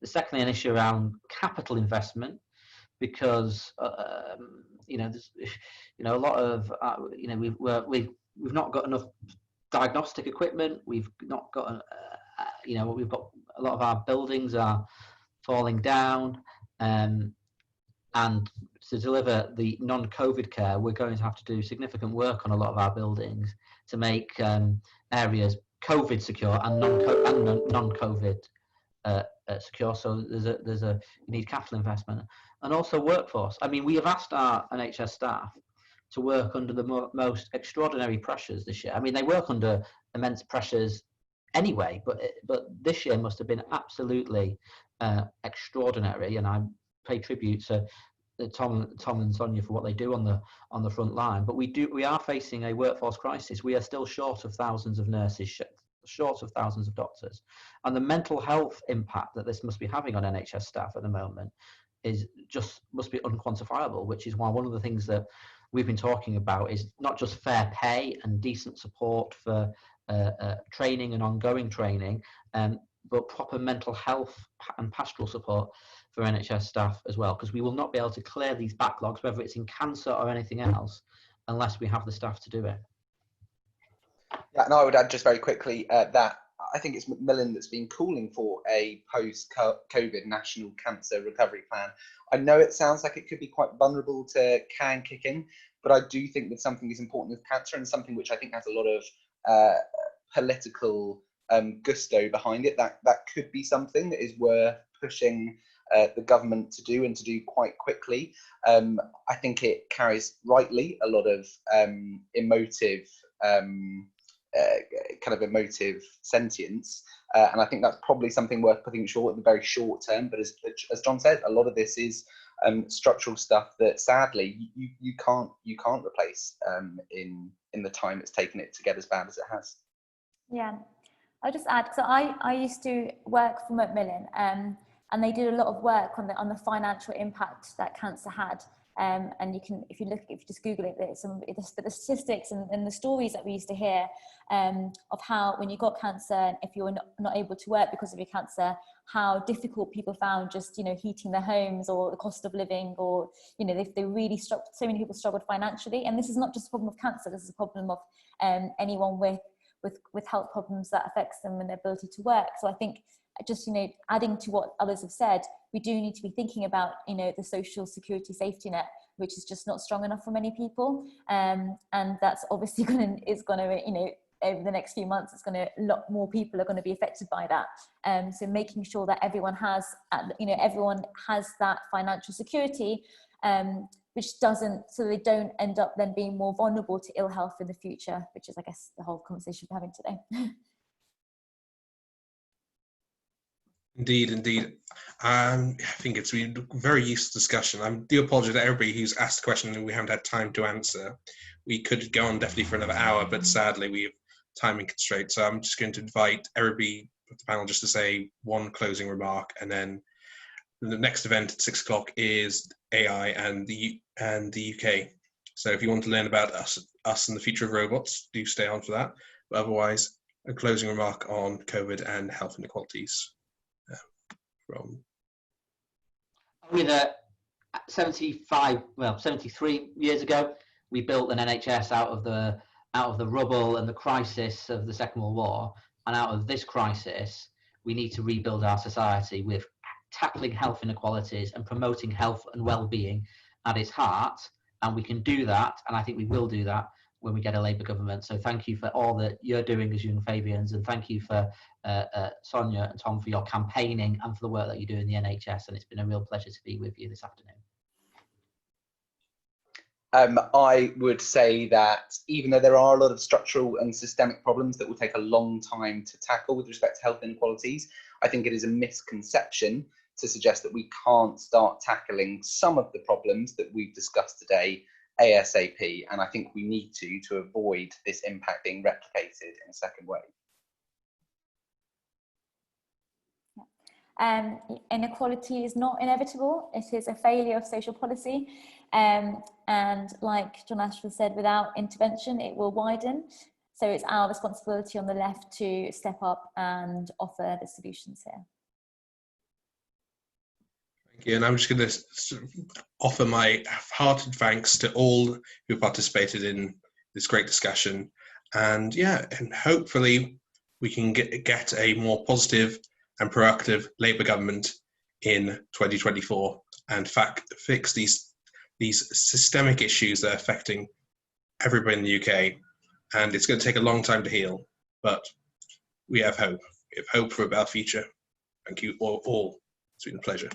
S5: Secondly, an issue around capital investment, because there's a lot of we've not got enough diagnostic equipment. We've not got, we've got a lot of our buildings are falling down, and to deliver the non-COVID care, we're going to have to do significant work on a lot of our buildings to make areas COVID secure and non-COVID secure. So you need capital investment and also workforce. I mean, we have asked our NHS staff to work under the most extraordinary pressures this year. I mean, they work under immense pressures anyway, but this year must have been absolutely extraordinary, and I pay tribute to Tom and Sonia for what they do on the front line. But we are facing a workforce crisis. We are still short of thousands of nurses, short of thousands of doctors, and the mental health impact that this must be having on NHS staff at the moment must be unquantifiable, which is why one of the things that we've been talking about is not just fair pay and decent support for training and ongoing training, but proper mental health and pastoral support for NHS staff as well, because we will not be able to clear these backlogs, whether it's in cancer or anything else, unless we have the staff to do it.
S3: Yeah, and I would add just very quickly that I think it's Macmillan that's been calling for a post-COVID national cancer recovery plan. I know it sounds like it could be quite vulnerable to can kicking, but I do think that something is important with cancer, and something which I think has a lot of political gusto behind it. That could be something that is worth pushing the government to do, and to do quite quickly. I think it carries rightly a lot of emotive sentience, and I think that's probably something worth putting short in the very short term. But as John said, a lot of this is structural stuff that sadly you can't replace in the time it's taken it to get as bad as it has.
S4: Yeah, I'll just add, so I used to work for Macmillan, and they did a lot of work on the financial impact that cancer had. And you can, if you just Google it, the statistics and the stories that we used to hear of how when you got cancer, if you were not able to work because of your cancer, how difficult people found just, heating their homes, or the cost of living, or, they really struggled. So many people struggled financially. And this is not just a problem of cancer, this is a problem of anyone with health problems that affects them and their ability to work. So I think just, adding to what others have said, we do need to be thinking about, the social security safety net, which is just not strong enough for many people. And that's obviously over the next few months, a lot more people are going to be affected by that. So making sure that everyone has that financial security, so they don't end up then being more vulnerable to ill health in the future, which is, I guess, the whole conversation we're having today.
S1: Indeed. I think it's been a very useful discussion. I do apologize to everybody who's asked a question and we haven't had time to answer. We could go on definitely for another hour, but sadly we have timing constraints. So I'm just going to invite everybody at the panel just to say one closing remark, and then the next event at 6 o'clock is AI and the UK. So if you want to learn about us and the future of robots, do stay on for that. But otherwise, a closing remark on COVID and health inequalities.
S5: Only 73 years ago, we built an NHS out of the rubble and the crisis of the Second World War, and out of this crisis, we need to rebuild our society with tackling health inequalities and promoting health and well-being at its heart. And we can do that, and I think we will do that when we get a Labour government. So thank you for all that you're doing as Young Fabians, and thank you for Sonia and Tom for your campaigning and for the work that you do in the NHS. And it's been a real pleasure to be with you this afternoon.
S3: I would say that even though there are a lot of structural and systemic problems that will take a long time to tackle with respect to health inequalities, I think it is a misconception to suggest that we can't start tackling some of the problems that we've discussed today ASAP, and I think we need to avoid this impact being replicated in a second wave.
S4: Inequality is not inevitable. It is a failure of social policy, and like John Ashworth said, without intervention it will widen. So it's our responsibility on the left to step up and offer the solutions here.
S1: Thank you. And I'm just going to offer my hearted thanks to all who participated in this great discussion. And yeah, and hopefully we can get a more positive and proactive Labour government in 2024 and fix these systemic issues that are affecting everybody in the UK. And it's going to take a long time to heal, but we have hope. We have hope for a better future. Thank you all. It's been a pleasure.